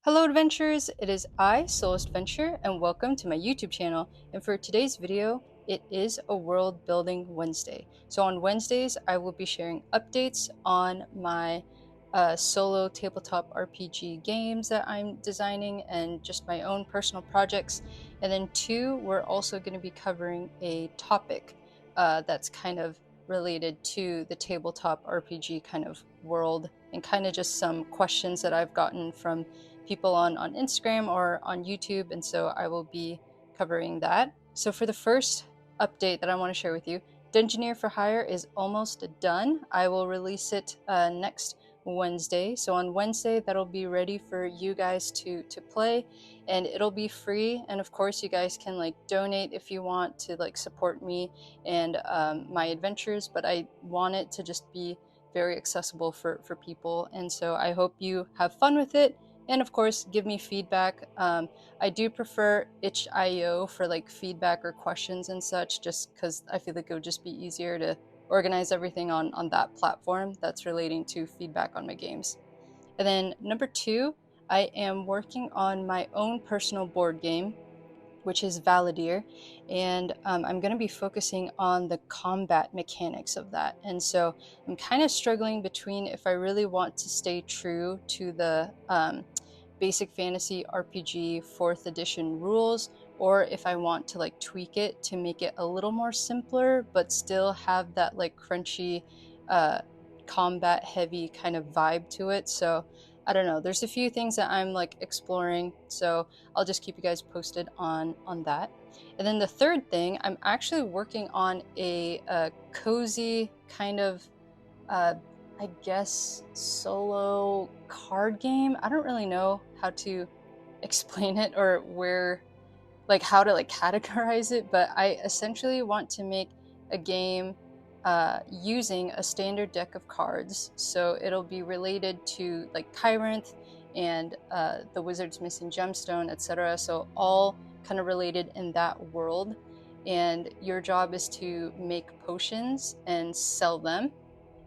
Hello adventurers, it is I, Solo Adventure, and welcome to my YouTube channel. And for today's video, it is a world building Wednesday. So on Wednesdays, I will be sharing updates on my solo tabletop RPG games that I'm designing and just my own personal projects. And then two, we're also going to be covering a topic that's kind of related to the tabletop RPG kind of world and kind of just some questions that I've gotten from people on Instagram or on YouTube, and so I will be covering that. So for the first update that I want to share with you, Dungeoneer for Hire is almost done. I will release it next Wednesday. So on Wednesday, that'll be ready for you guys to play, and it'll be free. And of course, you guys can like donate if you want to like support me and my adventures. But I want it to just be very accessible for people, and so I hope you have fun with it. And of course, give me feedback. I do prefer itch.io for like feedback or questions and such, just because I feel like it would just be easier to organize everything on that platform that's relating to feedback on my games. And then number two, I am working on my own personal board game, which is Valadier, and I'm going to be focusing on the combat mechanics of that. And so I'm kind of struggling between if I really want to stay true to the basic fantasy RPG 4th edition rules, or if I want to like tweak it to make it a little more simpler, but still have that like crunchy, combat heavy kind of vibe to it. So I don't know. There's a few things that I'm like exploring. So I'll just keep you guys posted on that. And then the third thing, I'm actually working on a cozy kind of uh, I guess solo card game. I don't really know how to explain it or where, like how to like categorize it, but I essentially want to make a game using a standard deck of cards. So it'll be related to like Kyrinth and the Wizard's Missing Gemstone, etc. So all kind of related in that world. And your job is to make potions and sell them,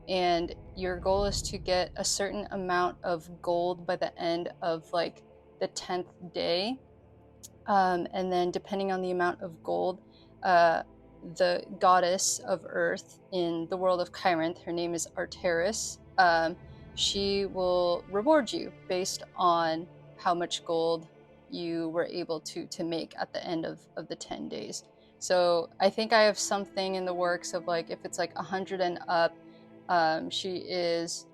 and your goal is to get a certain amount of gold by the end of like the 10th day. And then depending on the amount of gold, the goddess of earth in the world of Kyrinth, her name is Arteris, she will reward you based on how much gold you were able to make at the end of the 10 days. So I think I have something in the works of like if it's like 100 and up, she is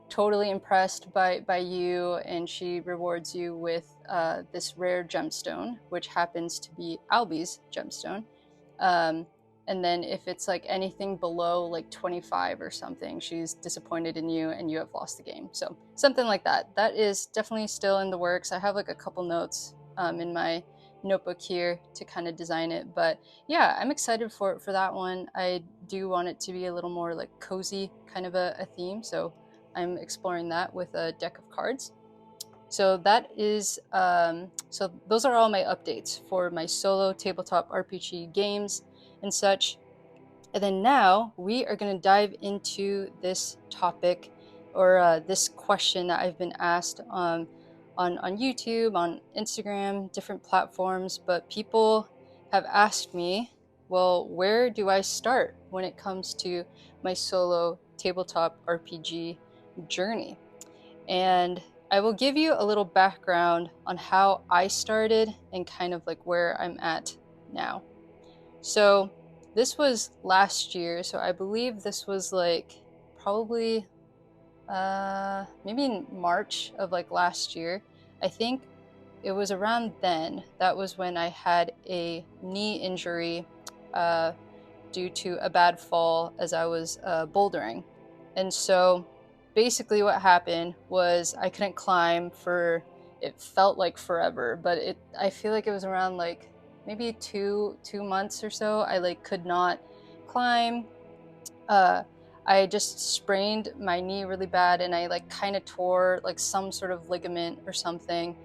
totally impressed by you, and she rewards you with this rare gemstone, which happens to be Albie's gemstone. Um, and then if it's like anything below like 25 or something, she's disappointed in you and you have lost the game. So something like that. That is definitely still in the works. I have like a couple notes in my notebook here to kind of design it, but yeah, I'm excited for that one. I do want it to be a little more like cozy kind of a theme, so I'm exploring that with a deck of cards. So that is so those are all my updates for my solo tabletop RPG games and such. And then now we are going to dive into this topic, or this question that I've been asked on YouTube, on Instagram, different platforms. But people have asked me, well, where do I start when it comes to my solo tabletop RPG journey? And I will give you a little background on how I started and kind of like where I'm at now. So this was last year, so I believe this was like probably maybe in March of like last year. I think it was around then. That was when I had a knee injury due to a bad fall as I was bouldering. And so basically what happened was I couldn't climb for, it felt like forever, but I feel like it was around like maybe two months or so. I like could not climb. uh I just sprained my knee really bad, and I like kind of tore like some sort of ligament or something.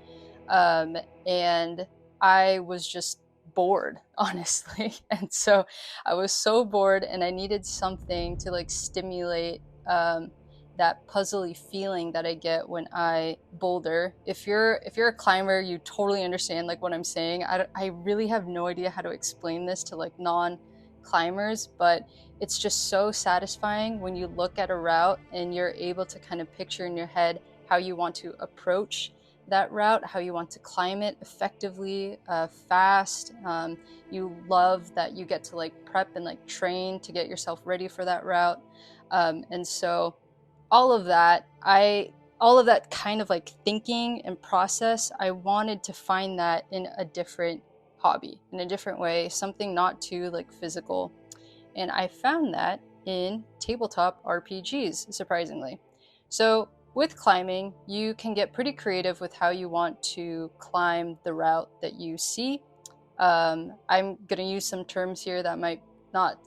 um and I was just bored, honestly. And so I was so bored and I needed something to like stimulate that puzzly feeling that I get when I boulder. If you're a climber, you totally understand like what I'm saying. I really have no idea how to explain this to like non-climbers, but it's just so satisfying when you look at a route and you're able to kind of picture in your head how you want to approach that route, how you want to climb it effectively, fast. You love that you get to like prep and like train to get yourself ready for that route. And so all of that, all of that kind of like thinking and process, I wanted to find that in a different hobby, in a different way, something not too like physical. And I found that in tabletop RPGs, surprisingly. So with climbing, you can get pretty creative with how you want to climb the route that you see. I'm going to use some terms here that might not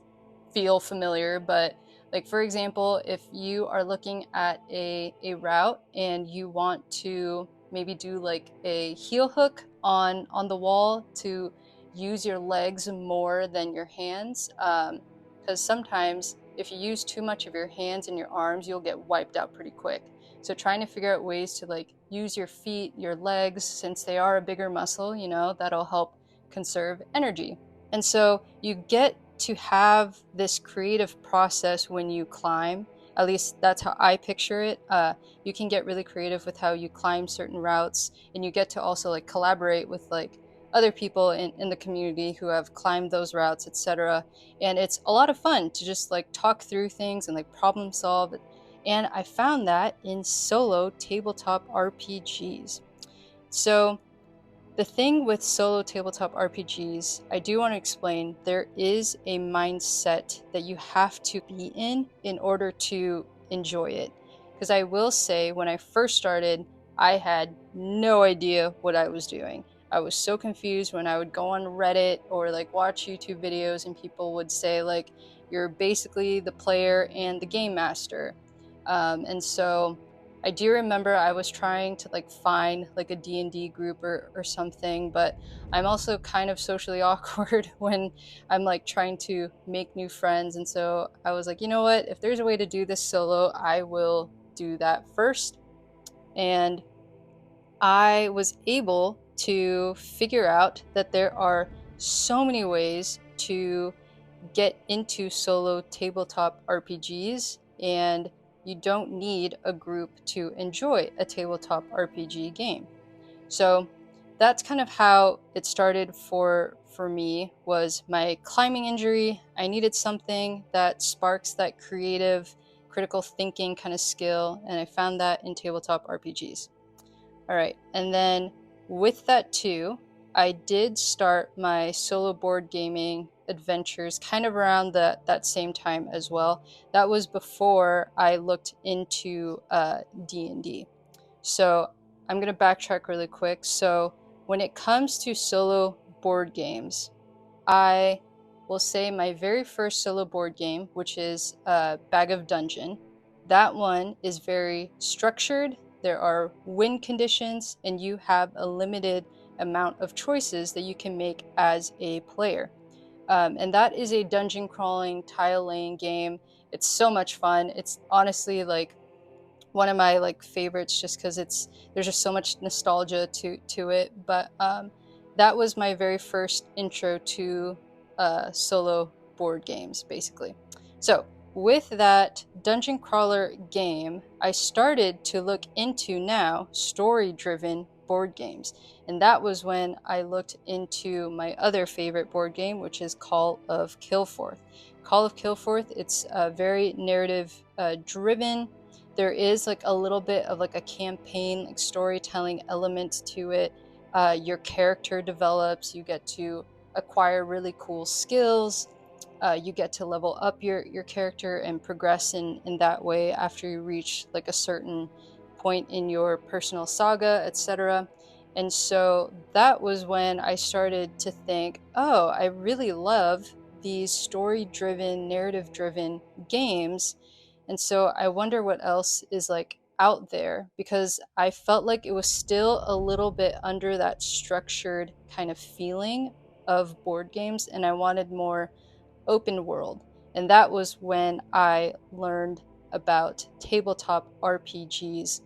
feel familiar, but like for example, if you are looking at a route and you want to maybe do like a heel hook on the wall to use your legs more than your hands, because sometimes if you use too much of your hands and your arms, you'll get wiped out pretty quick. So trying to figure out ways to like use your feet, your legs, since they are a bigger muscle, you know, that'll help conserve energy. And so you get to have this creative process when you climb. At least that's how I picture it. You can get really creative with how you climb certain routes, and you get to also like collaborate with like other people in the community who have climbed those routes, etc. And it's a lot of fun to just like talk through things and like problem solve. And I found that in solo tabletop RPGs. So the thing with solo tabletop RPGs, I do want to explain, there is a mindset that you have to be in order to enjoy it. Because I will say, when I first started, I had no idea what I was doing. I was so confused when I would go on Reddit or like watch YouTube videos and people would say like, you're basically the player and the game master. And so I do remember I was trying to like find like a D&D group or something, but I'm also kind of socially awkward when I'm like trying to make new friends. And so I was like, you know what? If there's a way to do this solo, I will do that first. And I was able to figure out that there are so many ways to get into solo tabletop RPGs, and you don't need a group to enjoy a tabletop RPG game. So that's kind of how it started for me, was my climbing injury. I needed something that sparks that creative critical thinking kind of skill, and I found that in tabletop RPGs. All right, and then with that too, I did start my solo board gaming adventures kind of around that same time as well. That was before I looked into D&D. So I'm going to backtrack really quick. So when it comes to solo board games, I will say my very first solo board game, which is Bag of Dungeon, that one is very structured. There are win conditions, and you have a limited amount of choices that you can make as a player. And that is a dungeon crawling, tile laying game. It's so much fun. It's honestly like one of my like favorites, just because there's just so much nostalgia to it. But that was my very first intro to solo board games, basically. So with that dungeon crawler game, I started to look into now story-driven board games. And that was when I looked into my other favorite board game, which is Call of Kilforth. Call of Kilforth, it's very narrative driven. There is like a little bit of like a campaign, like storytelling element to it. Your character develops, you get to acquire really cool skills. You get to level up your character and progress in that way after you reach like a certain point in your personal saga, etc. And so that was when I started to think, oh, I really love these story-driven, narrative-driven games. And so I wonder what else is like out there, because I felt like it was still a little bit under that structured kind of feeling of board games, and I wanted more open world. And that was when I learned about tabletop RPGs.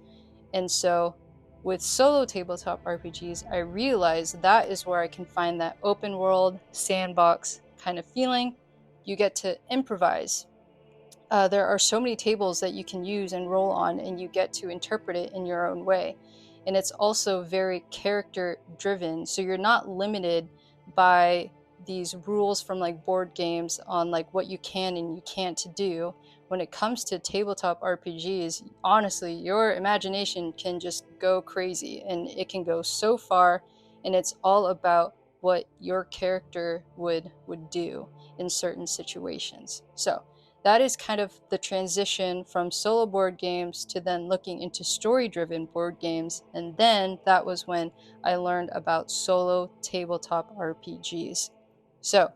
And so with solo tabletop RPGs, I realized that is where I can find that open world sandbox kind of feeling. You get to improvise. There are so many tables that you can use and roll on, and you get to interpret it in your own way. And it's also very character driven, so you're not limited by these rules from like board games on like what you can and you can't do. When it comes to tabletop RPGs, honestly, your imagination can just go crazy, and it can go so far, and it's all about what your character would do in certain situations. So that is kind of the transition from solo board games to then looking into story-driven board games. And then that was when I learned about solo tabletop RPGs. So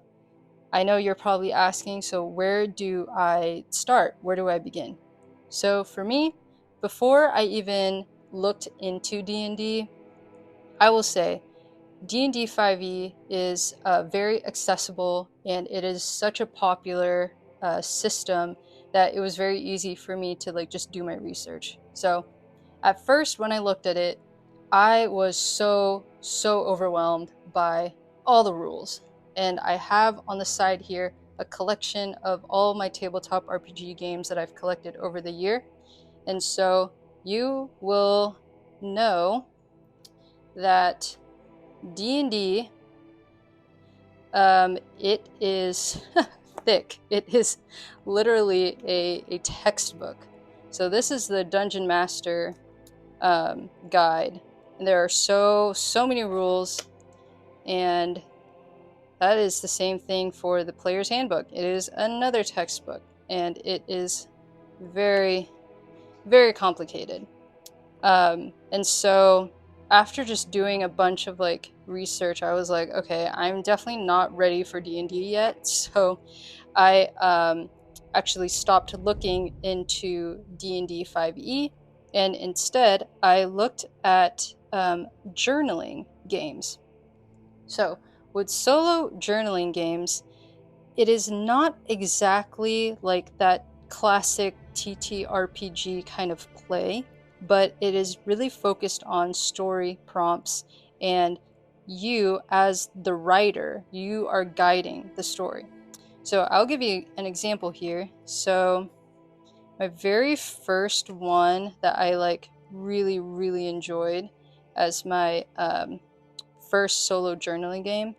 I know you're probably asking, so where do I start? Where do I begin? So for me, before I even looked into D&D, I will say D&D 5e is very accessible, and it is such a popular system that it was very easy for me to like just do my research. So at first when I looked at it, I was so overwhelmed by all the rules. And I have on the side here a collection of all my tabletop RPG games that I've collected over the year. And so you will know that D&D, it is thick. It is literally a textbook. So this is the Dungeon Master guide. And there are so many rules, and that is the same thing for the Player's Handbook. It is another textbook, and it is very complicated. And so after just doing a bunch of like research, I was like, okay, I'm definitely not ready for D&D yet. So I actually stopped looking into D&D 5e, and instead I looked at journaling games. So with solo journaling games, it is not exactly like that classic TTRPG kind of play, but it is really focused on story prompts, and you as the writer, you are guiding the story. So I'll give you an example here. So my very first one that I like really enjoyed as my first solo journaling game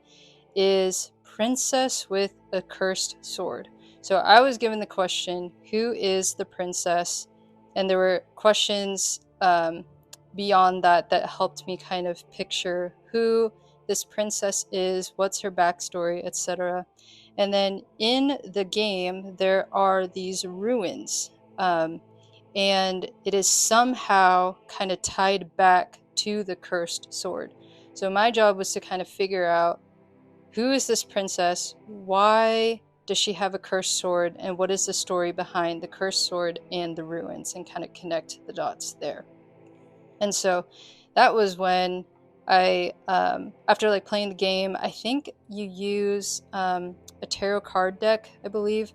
is Princess with a Cursed Sword. So I was given the question, who is the princess? And there were questions beyond that that helped me kind of picture who this princess is, what's her backstory, etc. And then in the game, there are these ruins. And it is somehow kind of tied back to the cursed sword. So my job was to kind of figure out, who is this princess? Why does she have a cursed sword? And what is the story behind the cursed sword and the ruins? And kind of connect the dots there. And so that was when I, after like playing the game, I think you use a tarot card deck, I believe.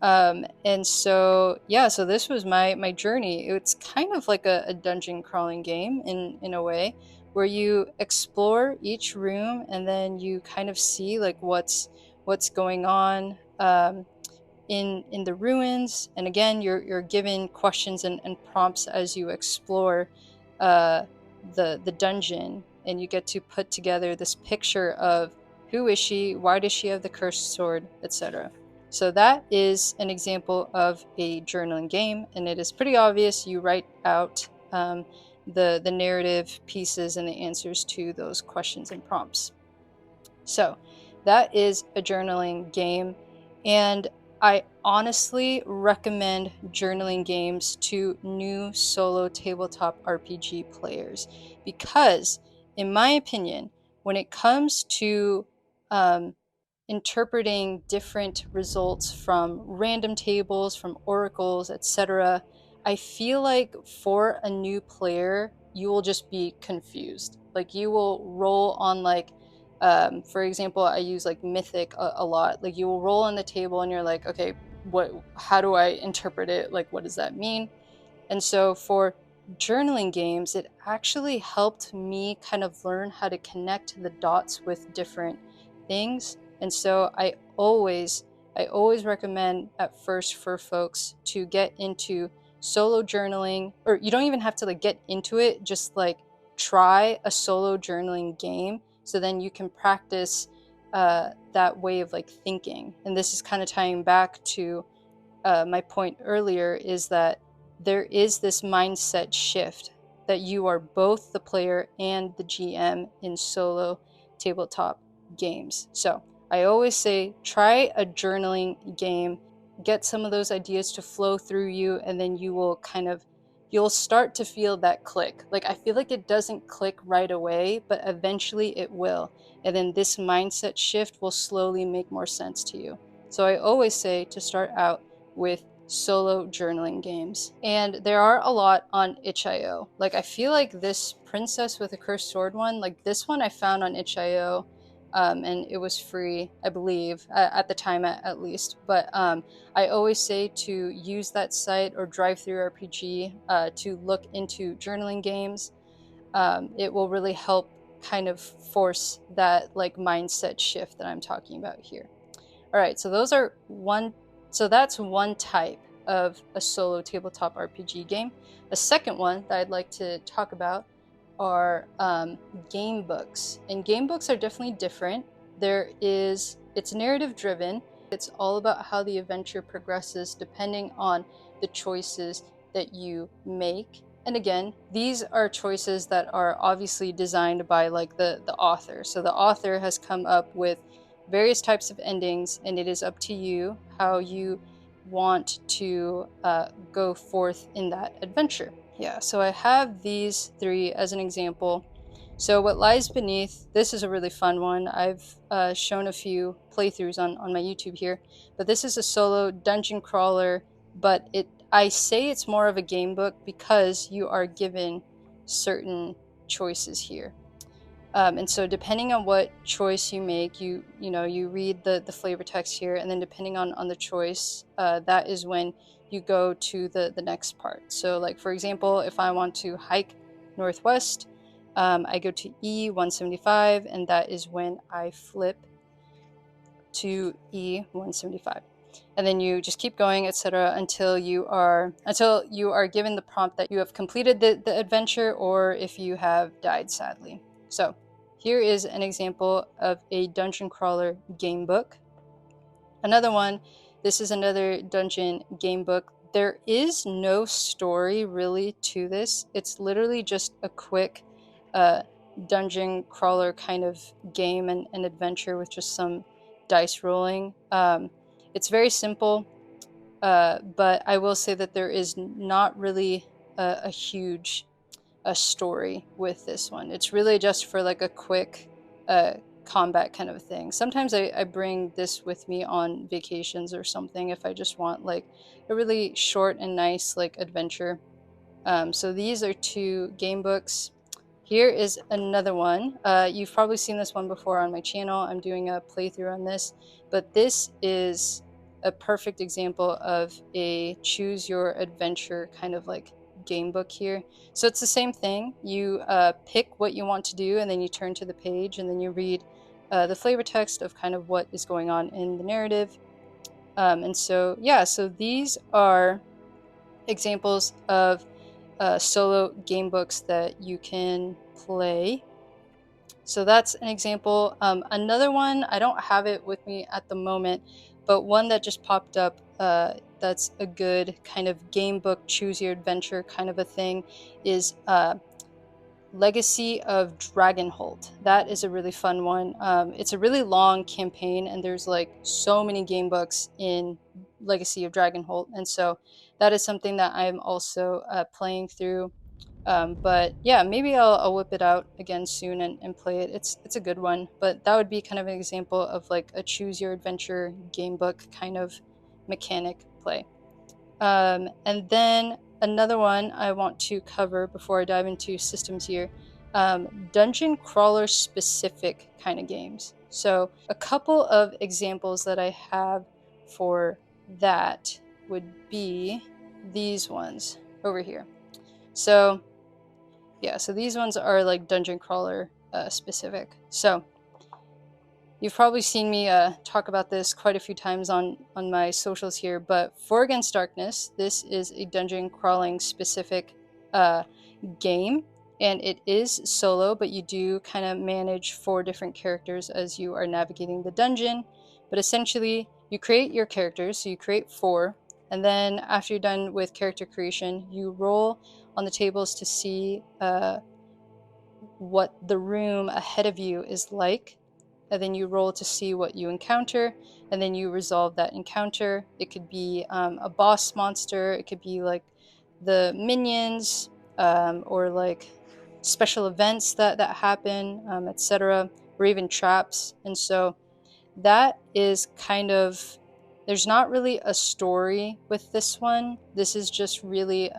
And so, yeah, so this was my journey. It's kind of like a dungeon crawling game in a way, where you explore each room and then you kind of see like what's going on in the ruins. And again, you're given questions and prompts as you explore the dungeon, and you get to put together this picture of who is she, why does she have the cursed sword, etc. So that is an example of a journaling game, and it is pretty obvious. You write out the narrative pieces and the answers to those questions and prompts. So that is a journaling game, and I honestly recommend journaling games to new solo tabletop RPG players, because in my opinion, when it comes to interpreting different results from random tables, from oracles, etc., I feel like for a new player, you will just be confused. Like you will roll on like, for example, I use like Mythic a lot. Like you will roll on the table and you're like, okay, how do I interpret it? Like, what does that mean? And so for journaling games, it actually helped me kind of learn how to connect the dots with different things. And so I always recommend at first for folks to get into solo journaling, or you don't even have to like get into it, just like try a solo journaling game so then you can practice that way of like thinking. And this is kind of tying back to my point earlier, is that there is this mindset shift that you are both the player and the GM in solo tabletop games. So I always say try a journaling game, get some of those ideas to flow through you, and then you'll start to feel that click. Like, I feel like it doesn't click right away, but eventually it will. And then this mindset shift will slowly make more sense to you. So I always say to start out with solo journaling games. And there are a lot on itch.io. Like, I feel like this Princess with a Cursed Sword one, like this one I found on itch.io, and it was free, I believe, at the time at least. But I always say to use that site or Drive-Thru RPG to look into journaling games. It will really help kind of force that like mindset shift that I'm talking about here. All right, so that's one type of a solo tabletop RPG game. A second one that I'd like to talk about are game books. And game books are definitely different. It's narrative driven. It's all about how the adventure progresses depending on the choices that you make. And again, these are choices that are obviously designed by like the author. So the author has come up with various types of endings, and it is up to you how you want to go forth in that adventure. Yeah, so I have these three as an example. So What Lies Beneath, this is a really fun one. I've shown a few playthroughs on my YouTube here, but this is a solo dungeon crawler, but I say it's more of a game book because you are given certain choices here. And so depending on what choice you make, you read the flavor text here, and then depending on the choice, that is when you go to the next part. So like, for example, if I want to hike northwest, I go to E175, and that is when I flip to E175. And then you just keep going, etc., until you are given the prompt that you have completed the adventure, or if you have died sadly. So here is an example of a dungeon crawler game book. Another one, this is another dungeon game book. There is no story really to this. It's literally just a quick dungeon crawler kind of game and adventure with just some dice rolling. It's very simple, but I will say that there is not really a huge story with this one. It's really just for like a quick combat kind of thing. Sometimes I bring this with me on vacations or something if I just want like a really short and nice like adventure. So these are two game books. Here is another one. You've probably seen this one before on my channel. I'm doing a playthrough on this, but this is a perfect example of a choose your adventure kind of like game book here. So it's the same thing. You pick what you want to do, and then you turn to the page, and then you read the flavor text of kind of what is going on in the narrative. And so, yeah, so these are examples of solo game books that you can play. So that's an example. Another one, I don't have it with me at the moment, but one that just popped up that's a good kind of game book, choose your adventure kind of a thing, is Legacy of Dragonholt. That is a really fun one. It's a really long campaign, and there's like so many game books in Legacy of Dragonholt, and so that is something that I'm also playing through. But yeah, maybe I'll whip it out again soon and play it. It's a good one, but that would be kind of an example of like a choose your adventure game book kind of mechanic play. And then another one I want to cover before I dive into systems here, dungeon crawler specific kind of games. So a couple of examples that I have for that would be these ones over here. So yeah, so these ones are like dungeon crawler specific. So you've probably seen me talk about this quite a few times on my socials here, but For Against Darkness, this is a dungeon crawling specific game, and it is solo, but you do kind of manage 4 different characters as you are navigating the dungeon. But essentially, you create your characters, so you create 4, and then after you're done with character creation, you roll on the tables to see what the room ahead of you is like, and then you roll to see what you encounter, and then you resolve that encounter. It could be a boss monster, it could be like the minions, or like special events that happen, etc., or even traps. And so that is kind of, there's not really a story with this one. This is just really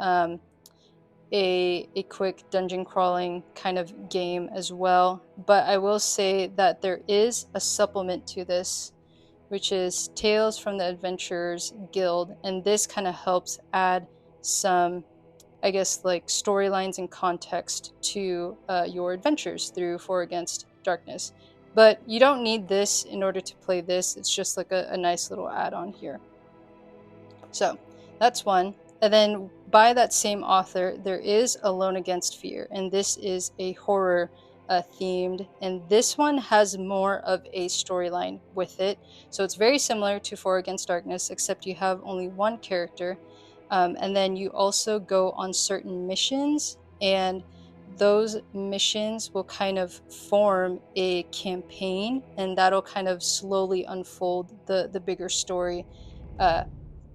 a quick dungeon crawling kind of game as well. But I will say that there is a supplement to this, which is Tales from the Adventurers Guild, and this kind of helps add some, I guess, like storylines and context to your adventures through For Against Darkness. But you don't need this in order to play this. It's just like a nice little add-on here. So that's one. And then by that same author, there is Alone Against Fear, and this is a horror themed, and this one has more of a storyline with it. So it's very similar to For Against Darkness, except you have only one character, and then you also go on certain missions, and those missions will kind of form a campaign, and that'll kind of slowly unfold the bigger story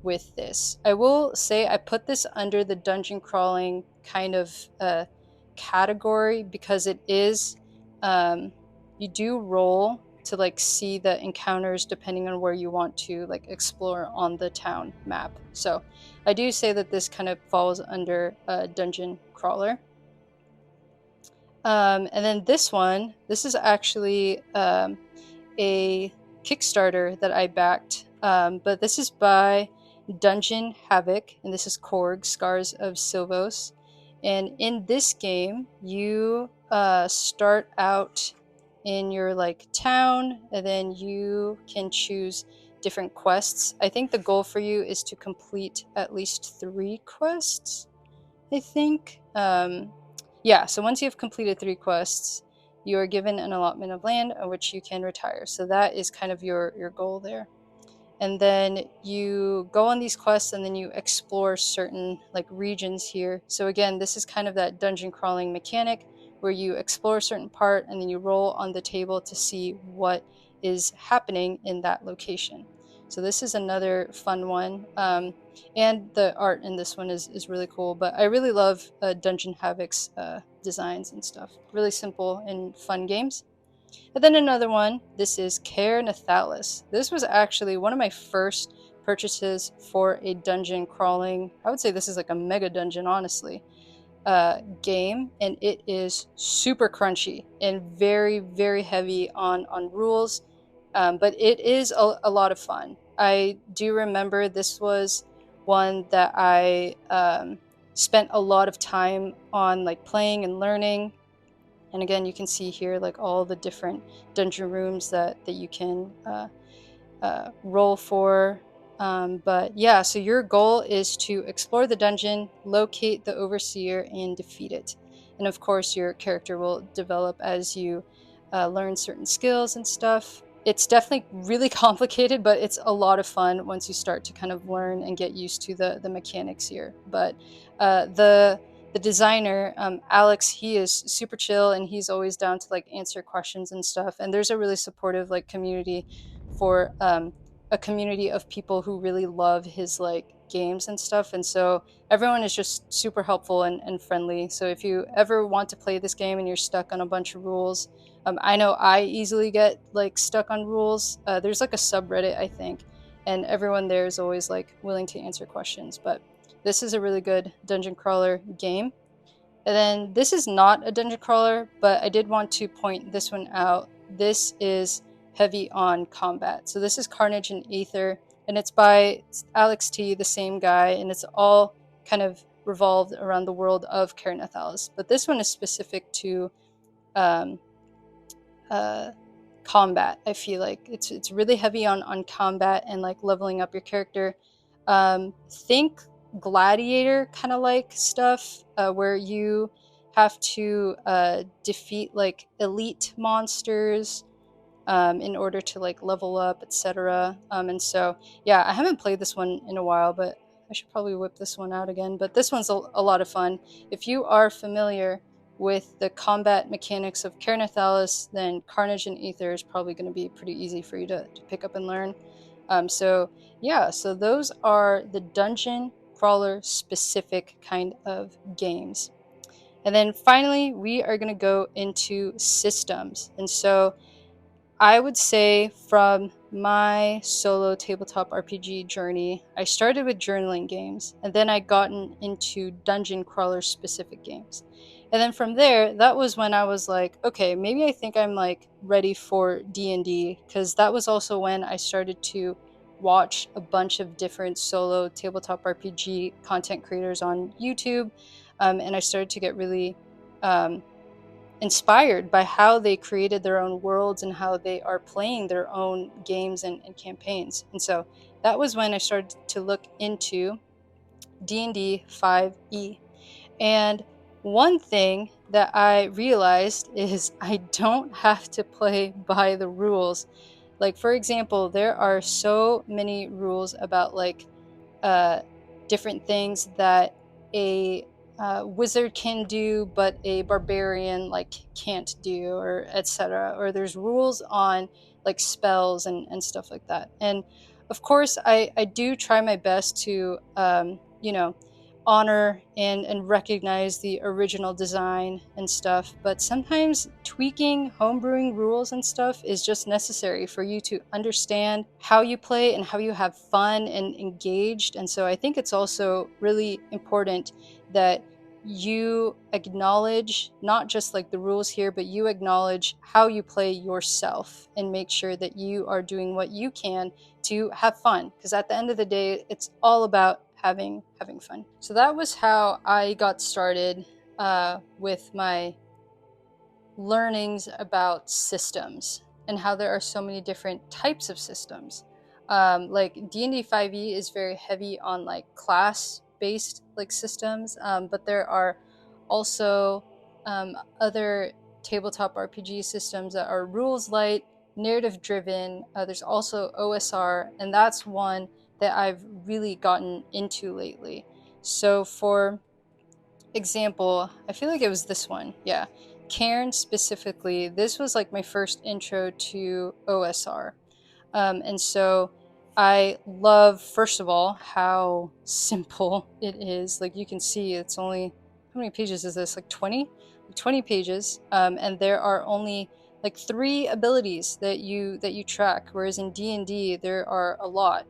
with this. I will say I put this under the dungeon crawling kind of category because it is, you do roll to like see the encounters depending on where you want to like explore on the town map. So I do say that this kind of falls under dungeon crawler. And then this one, this is actually a Kickstarter that I backed, but this is by Dungeon Havoc, and this is Korg, Scars of Silvos. And in this game, you start out in your like town, and then you can choose different quests. I think the goal for you is to complete at least 3 quests, I think. Yeah, so once you have completed 3 quests, you are given an allotment of land on which you can retire. So that is kind of your goal there. And then you go on these quests, and then you explore certain like regions here. So again, this is kind of that dungeon crawling mechanic where you explore a certain part, and then you roll on the table to see what is happening in that location. So this is another fun one. And the art in this one is really cool. But I really love Dungeon Havoc's designs and stuff. Really simple and fun games. And then another one, this is Caer Nathalis. This was actually one of my first purchases for a dungeon crawling, I would say this is like a mega dungeon, honestly, game. And it is super crunchy and very, very heavy on rules. But it is a lot of fun. I do remember this was one that I spent a lot of time on like playing and learning. And again, you can see here like all the different dungeon rooms that you can roll for. But yeah, so your goal is to explore the dungeon, locate the overseer, and defeat it. And of course, your character will develop as you learn certain skills and stuff. It's definitely really complicated, but it's a lot of fun once you start to kind of learn and get used to the mechanics here. But the designer, Alex, he is super chill, and he's always down to like answer questions and stuff. And there's a really supportive like community for a community of people who really love his like games and stuff. And so everyone is just super helpful and friendly. So if you ever want to play this game and you're stuck on a bunch of rules, I know I easily get like stuck on rules. There's like a subreddit, I think, and everyone there is always like willing to answer questions. But this is a really good dungeon crawler game. And then this is not a dungeon crawler, but I did want to point this one out. This is heavy on combat. So this is Carnage and Aether, and it's by Alex T, the same guy, and it's all kind of revolved around the world of Caernathalis. But this one is specific to um, combat. I feel like it's really heavy on combat and like leveling up your character. Think gladiator kind of like stuff, where you have to defeat like elite monsters in order to like level up, etc. And so, yeah, I haven't played this one in a while, but I should probably whip this one out again. But this one's a lot of fun. If you are familiar with the combat mechanics of Caernathalis, then Carnage and Aether is probably going to be pretty easy for you to pick up and learn. So yeah, so those are the dungeon crawler specific kind of games. And then finally, we are going to go into systems. And so I would say from my solo tabletop RPG journey, I started with journaling games, and then I gotten into dungeon crawler specific games. And then from there, that was when I was like, okay, maybe I think I'm like ready for D&D, because that was also when I started to watch a bunch of different solo tabletop RPG content creators on YouTube, and I started to get really inspired by how they created their own worlds and how they are playing their own games and campaigns. And so that was when I started to look into D&D 5e. And one thing that I realized is I don't have to play by the rules. Like, for example, there are so many rules about like uh, different things that a wizard can do, but a barbarian like can't do, or etc. Or there's rules on like spells and stuff like that. And of course, I do try my best to honor and recognize the original design and stuff, but sometimes tweaking homebrewing rules and stuff is just necessary for you to understand how you play and how you have fun and engaged. And so I think it's also really important that you acknowledge not just like the rules here, but you acknowledge how you play yourself and make sure that you are doing what you can to have fun, because at the end of the day, it's all about having fun. So that was how I got started with my learnings about systems and how there are so many different types of systems. Like D&D 5e is very heavy on like class based like systems, but there are also other tabletop RPG systems that are rules light, narrative driven. There's also OSR, and that's one that I've really gotten into lately. So for example, I feel like it was this one. Yeah. Cairn specifically, this was like my first intro to OSR. And so I love, first of all, how simple it is. Like you can see it's only, how many pages is this? Like 20? 20 pages. And there are only like 3 abilities that you track, whereas in D&D there are a lot.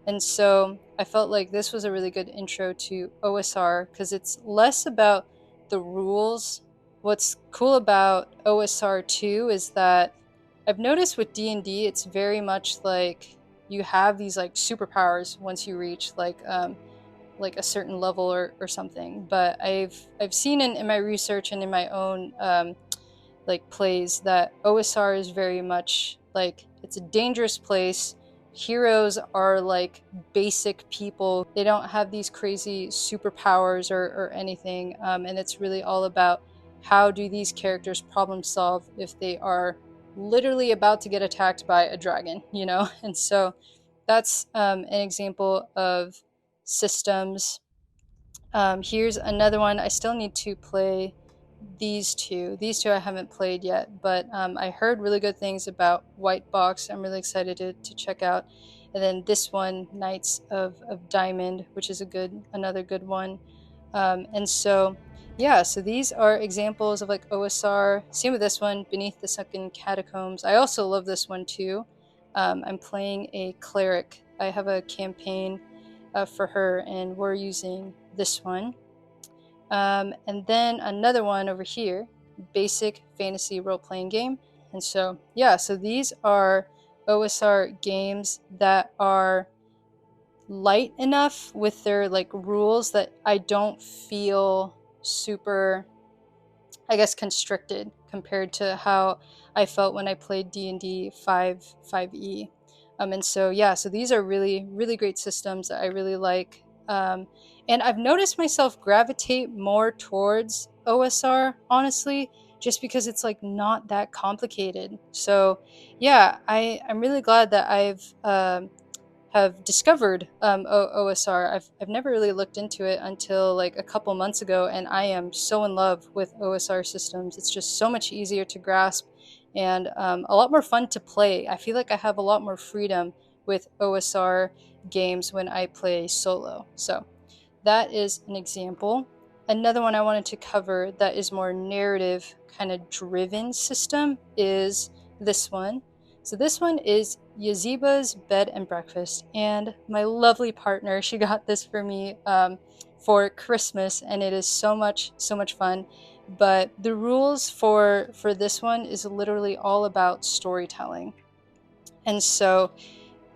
And so I felt like this was a really good intro to OSR because it's less about the rules. What's cool about OSR too is that I've noticed with D&D it's very much like you have these like superpowers once you reach like a certain level or something. But I've seen in my research and in my own like plays that OSR is very much like it's a dangerous place. Heroes are like basic people. They don't have these crazy superpowers or anything. And it's really all about how do these characters problem solve if they are literally about to get attacked by a dragon, you know? And so that's an example of systems. Here's another one. I still need to play these two. These two I haven't played yet, but I heard really good things about White Box. I'm really excited to check out. And then this one, Knights of Diamond, which is another good one. And so, yeah, so these are examples of like OSR. Same with this one, Beneath the Sunken Catacombs. I also love this one too. I'm playing a cleric. I have a campaign for her, and we're using this one. And then another one over here, Basic Fantasy Role-Playing Game. And so, yeah, so these are OSR games that are light enough with their like rules that I don't feel super, I guess, constricted compared to how I felt when I played D&D 5e. And so yeah, so these are really really great systems that I really like. And I've noticed myself gravitate more towards OSR, honestly, just because it's like not that complicated. So yeah, I'm really glad that I've have discovered OSR. I've never really looked into it until like a couple months ago, and I am so in love with OSR systems. It's just so much easier to grasp and a lot more fun to play. I feel like I have a lot more freedom with OSR games when I play solo. So that is an example. Another one I wanted to cover that is more narrative kind of driven system is this one. So this one is Yaziba's Bed and Breakfast, and my lovely partner, she got this for me for Christmas, and it is so much fun. But the rules for this one is literally all about storytelling, and so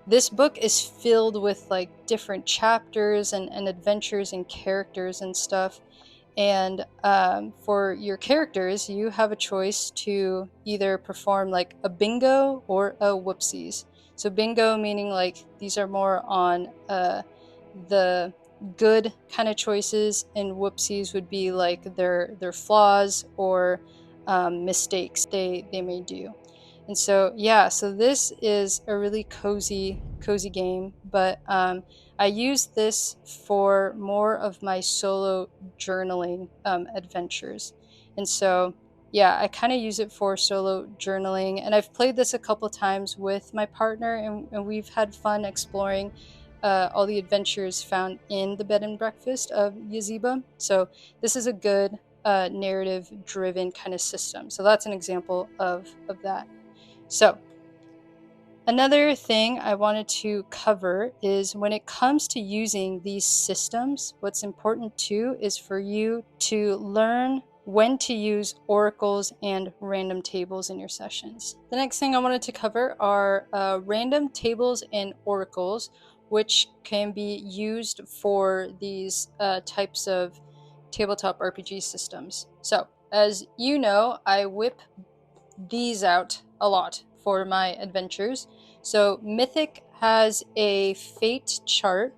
this book is filled with like different chapters and adventures and characters and stuff. And for your characters, you have a choice to either perform like a bingo or a whoopsies. So bingo meaning like these are more on the good kind of choices, and whoopsies would be like their flaws or mistakes they may do. And so yeah, so this is a really cozy game, but I use this for more of my solo journaling adventures. And so yeah, I kind of use it for solo journaling, and I've played this a couple times with my partner, and we've had fun exploring all the adventures found in the bed and breakfast of Yaziba. So this is a good narrative driven kind of system. So that's an example of that. So another thing I wanted to cover is when it comes to using these systems, what's important too is for you to learn when to use oracles and random tables in your sessions. The next thing I wanted to cover are random tables and oracles, which can be used for these types of tabletop RPG systems. So, as you know, I whip these out a lot for my adventures. So Mythic has a fate chart,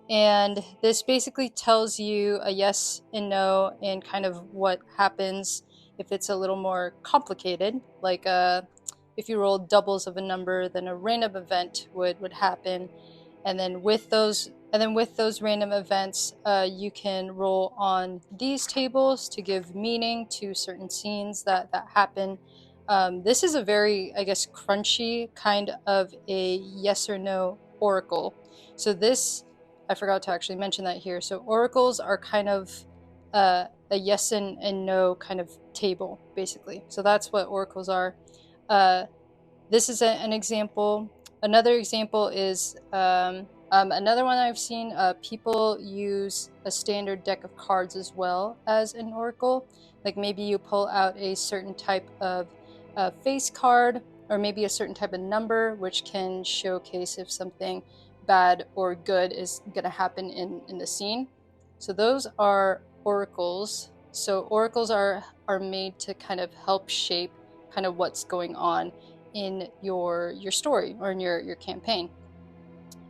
and this basically tells you a yes and no and kind of what happens if it's a little more complicated. Like if you roll doubles of a number, then a random event would happen. And then with those random events, you can roll on these tables to give meaning to certain scenes that happen. This is a very, I guess, crunchy kind of a yes or no oracle. So this, I forgot to actually mention that here. So oracles are kind of a yes and no kind of table, basically. So that's what oracles are. Uh, this is an example. Another example is another one I've seen. People use a standard deck of cards as well as an oracle. Like maybe you pull out a certain type of face card, or maybe a certain type of number, which can showcase if something bad or good is going to happen in the scene. So those are oracles. So oracles are made to kind of help shape kind of what's going on in your story or in your campaign.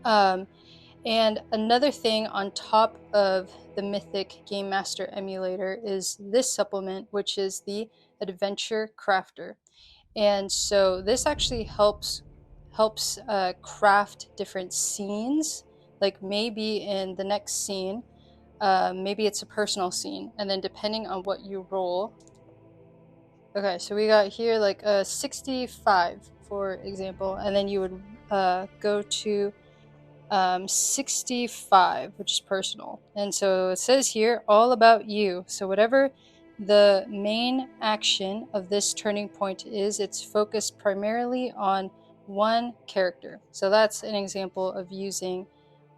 And another thing on top of the Mythic Game Master emulator is this supplement, which is the Adventure Crafter. And so this actually helps craft different scenes. Like maybe in the next scene, maybe it's a personal scene, and then depending on what you roll. Okay, so we got here like a 65, for example, and then you would go to 65, which is personal. And so it says here, all about you. So whatever the main action of this turning point is, it's focused primarily on one character. So that's an example of using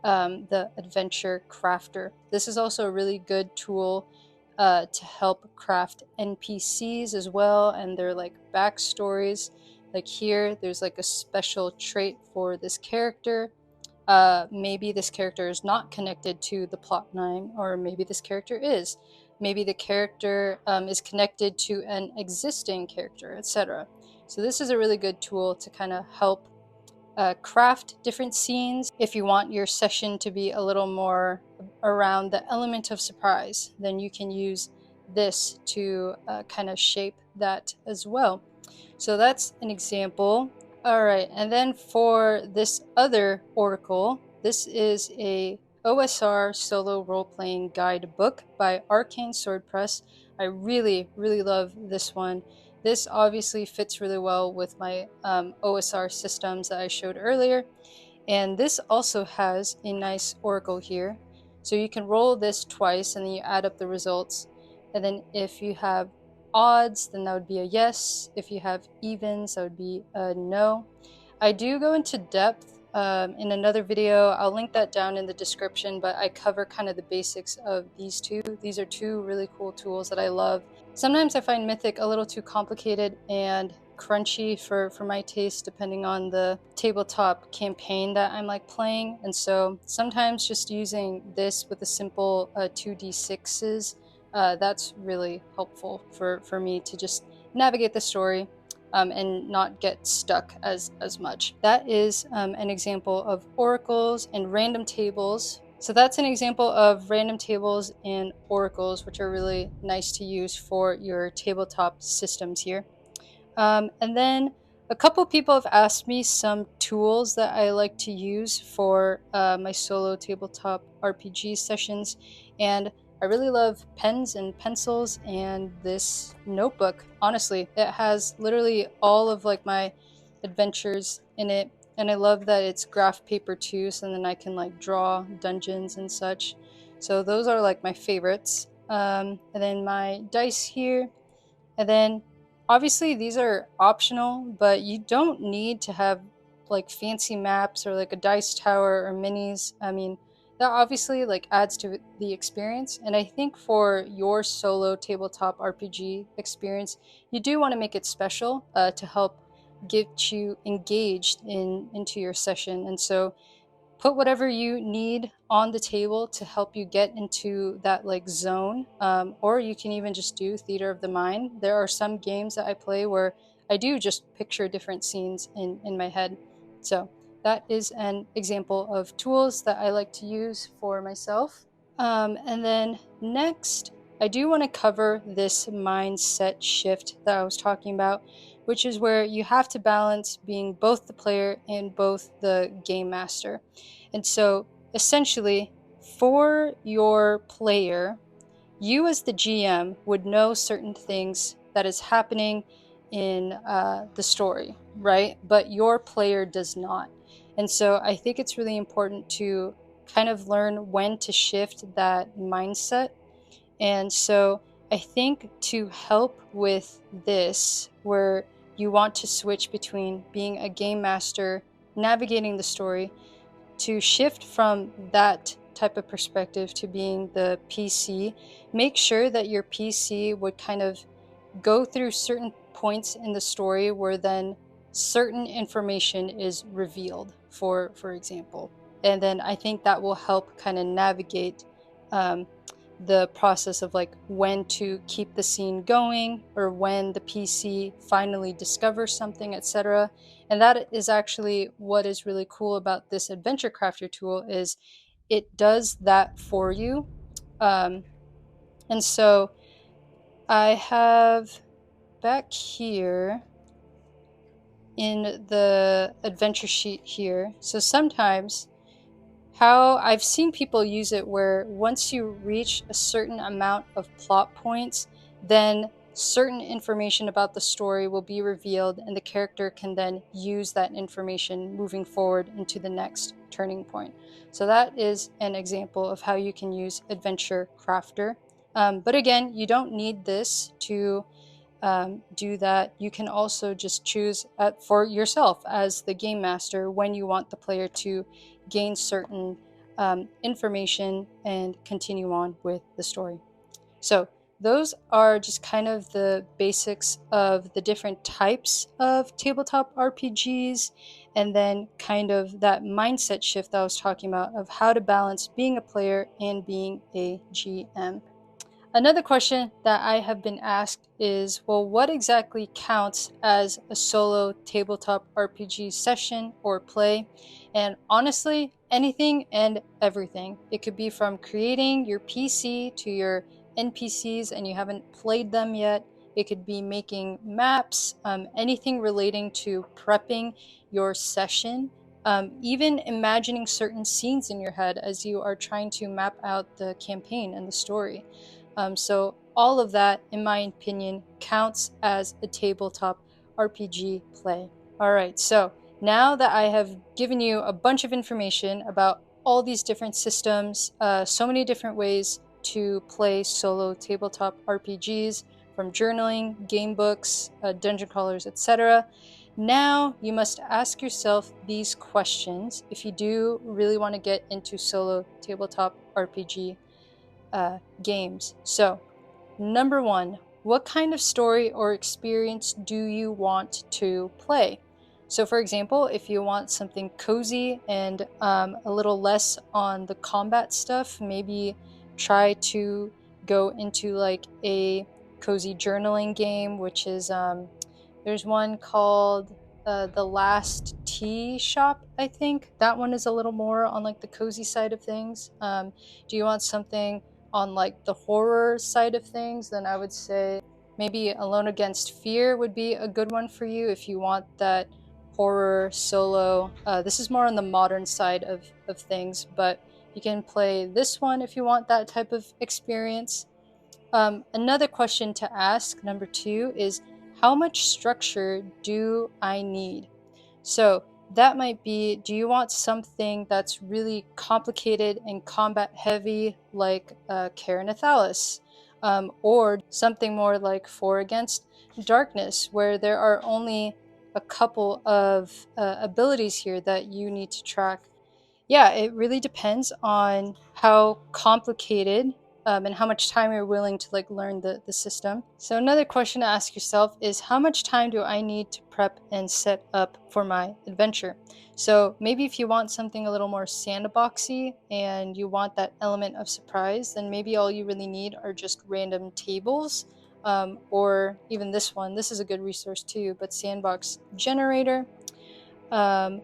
the Adventure Crafter. This is also a really good tool to help craft NPCs as well, and their like backstories. Like here, there's like a special trait for this character. maybe this character is not connected to the plot line, or maybe this character is. Maybe the character is connected to an existing character, etc. So this is a really good tool to kind of help craft different scenes. If you want your session to be a little more around the element of surprise, then you can use this to kind of shape that as well. So that's an example. All right, and then for this other oracle, this is a OSR solo role-playing guide book by Arcane Sword Press. I really, really love this one. This obviously fits really well with my OSR systems that I showed earlier. And this also has a nice oracle here. So you can roll this twice and then you add up the results. And then if you have odds, then that would be a yes. If you have evens, that would be a no. I do go into depth in another video. I'll link that down in the description, but I cover kind of the basics of these two. These are two really cool tools that I love. Sometimes I find Mythic a little too complicated and crunchy for my taste, depending on the tabletop campaign that I'm like playing. And so sometimes just using this with the simple 2d6s, that's really helpful for me to just navigate the story and not get stuck as much. That is an example of oracles and random tables. So that's an example of random tables and oracles, which are really nice to use for your tabletop systems here. And then a couple people have asked me some tools that I like to use for my solo tabletop RPG sessions. And I really love pens and pencils and this notebook. Honestly, it has literally all of like my adventures in it. And I love that it's graph paper too, so then I can like draw dungeons and such. So those are like my favorites. And then my dice here. And then obviously these are optional, but you don't need to have like fancy maps or like a dice tower or minis. I mean, that obviously like adds to the experience. And I think for your solo tabletop RPG experience, you do want to make it special to help get you engaged into your session. And so put whatever you need on the table to help you get into that like zone, or you can even just do theater of the mind. There are some games that I play where I do just picture different scenes in my head. So that is an example of tools that I like to use for myself. And then next, I do want to cover this mindset shift that I was talking about, which is where you have to balance being both the player and both the game master. And so essentially, for your player, you as the GM would know certain things that is happening in the story, right? But your player does not. And so I think it's really important to kind of learn when to shift that mindset. And so I think to help with this, where you want to switch between being a game master, navigating the story, to shift from that type of perspective to being the PC, make sure that your PC would kind of go through certain points in the story where then certain information is revealed, for example. And then I think that will help kind of navigate the process of like when to keep the scene going or when the PC finally discovers something, etc. And that is actually what is really cool about this adventure crafter tool, is it does that for you. And so I have back here in the adventure sheet here. So sometimes how I've seen people use it where once you reach a certain amount of plot points, then certain information about the story will be revealed and the character can then use that information moving forward into the next turning point. So that is an example of how you can use Adventure Crafter. But again, you don't need this to do that. You can also just choose for yourself as the game master when you want the player to gain certain information and continue on with the story. So those are just kind of the basics of the different types of tabletop RPGs, and then kind of that mindset shift that I was talking about of how to balance being a player and being a GM. Another question that I have been asked is, well, what exactly counts as a solo tabletop RPG session or play? And honestly, anything and everything. It could be from creating your PC to your NPCs and you haven't played them yet. It could be making maps, anything relating to prepping your session, even imagining certain scenes in your head as you are trying to map out the campaign and the story. So all of that, in my opinion, counts as a tabletop RPG play. All right, so now that I have given you a bunch of information about all these different systems, so many different ways to play solo tabletop RPGs, from journaling, game books, dungeon crawlers, etc. Now you must ask yourself these questions if you do really want to get into solo tabletop RPG games. So, number one, what kind of story or experience do you want to play? So, for example, if you want something cozy and a little less on the combat stuff, maybe try to go into like a cozy journaling game, which is there's one called The Last Tea Shop, I think. That one is a little more on like the cozy side of things. Do you want something on like the horror side of things? Then I would say maybe Alone Against Fear would be a good one for you if you want that horror solo. This is more on the modern side of things, but you can play this one if you want that type of experience. Another question to ask, number two, is how much structure do I need? So that might be, do you want something that's really complicated and combat heavy, like Karen Athalis? Or something more like Four Against Darkness, where there are only a couple of abilities here that you need to track? Yeah, it really depends on how complicated and how much time you're willing to like learn the system. So another question to ask yourself is, how much time do I need to prep and set up for my adventure? So maybe if you want something a little more sandboxy and you want that element of surprise, then maybe all you really need are just random tables, or even this one. This is a good resource too, but Sandbox Generator. Um,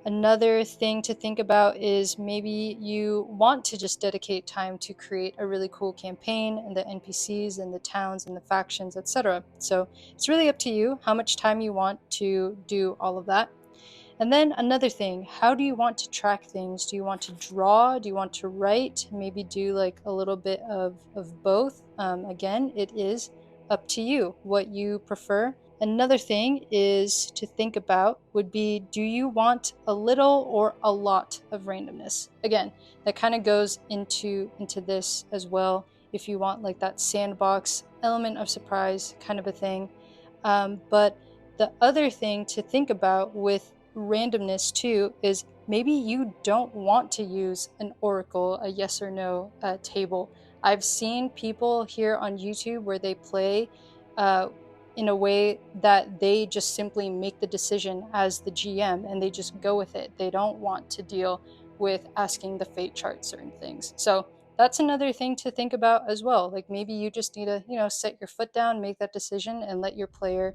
Another thing to think about is maybe you want to just dedicate time to create a really cool campaign and the NPCs and the towns and the factions, etc. So it's really up to you how much time you want to do all of that. And then another thing, how do you want to track things? Do you want to draw? Do you want to write? Maybe do like a little bit of both. Again, it is up to you what you prefer. Another thing is to think about would be, do you want a little or a lot of randomness? Again, that kind of goes into this as well. If you want like that sandbox element of surprise kind of a thing. But the other thing to think about with randomness too is maybe you don't want to use an oracle, a yes or no table. I've seen people here on YouTube where they play uh, in a way that they just simply make the decision as the GM and they just go with it. They don't want to deal with asking the fate chart certain things. So that's another thing to think about as well. Like maybe you just need to, set your foot down, make that decision, and let your player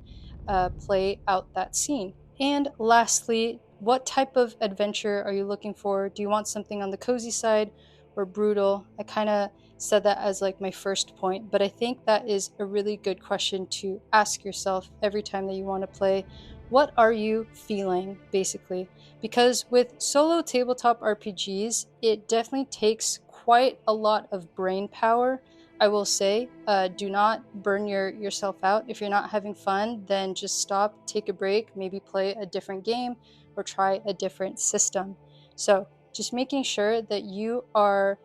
play out that scene. And lastly, what type of adventure are you looking for? Do you want something on the cozy side or brutal? I kind of said that as like my first point, but I think that is a really good question to ask yourself every time that you want to play. What are you feeling, basically? Because with solo tabletop RPGs, it definitely takes quite a lot of brain power. I will say, do not burn yourself out. If you're not having fun, then just stop, take a break, maybe play a different game or try a different system. So just making sure that you are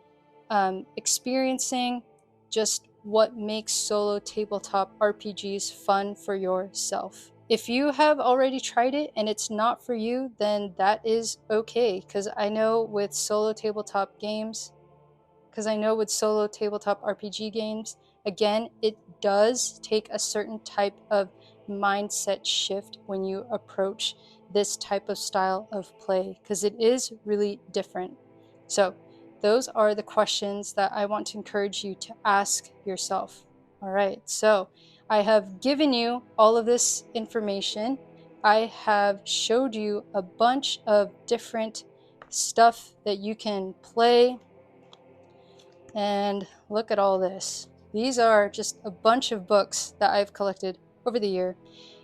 experiencing just what makes solo tabletop RPGs fun for yourself. If you have already tried it and it's not for you, then that is okay. Because I know with solo tabletop RPG games, Again, it does take a certain type of mindset shift when you approach this type of style of play, because it is really different. So those are the questions that I want to encourage you to ask yourself. All right, so I have given you all of this information. I have showed you a bunch of different stuff that you can play. And look at all this. These are just a bunch of books that I've collected over the year.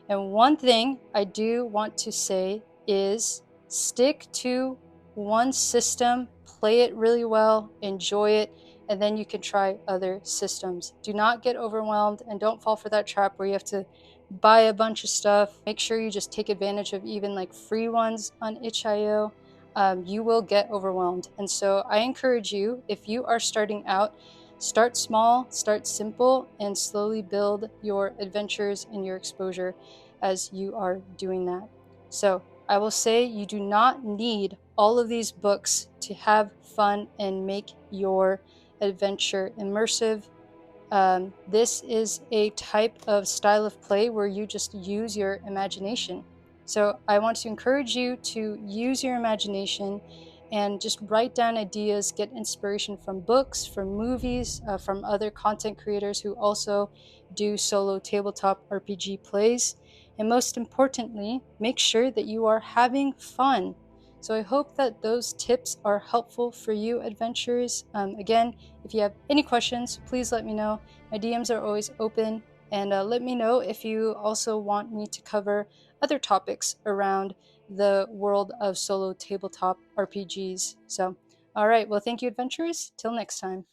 And one thing I do want to say is stick to one system, play it really well, enjoy it, and then you can try other systems. Do not get overwhelmed and don't fall for that trap where you have to buy a bunch of stuff. Make sure you just take advantage of even like free ones on itch.io. You will get overwhelmed. And so I encourage you, if you are starting out, start small, start simple, and slowly build your adventures and your exposure as you are doing that. So I will say you do not need all of these books to have fun and make your adventure immersive. This is a type of style of play where you just use your imagination. So I want to encourage you to use your imagination and just write down ideas, get inspiration from books, from movies, from other content creators who also do solo tabletop RPG plays. And most importantly, make sure that you are having fun. So I hope that those tips are helpful for you, adventurers. Again, if you have any questions, please let me know. My DMs are always open, and let me know if you also want me to cover other topics around the world of solo tabletop RPGs. So, all right, well, thank you, adventurers. Till next time.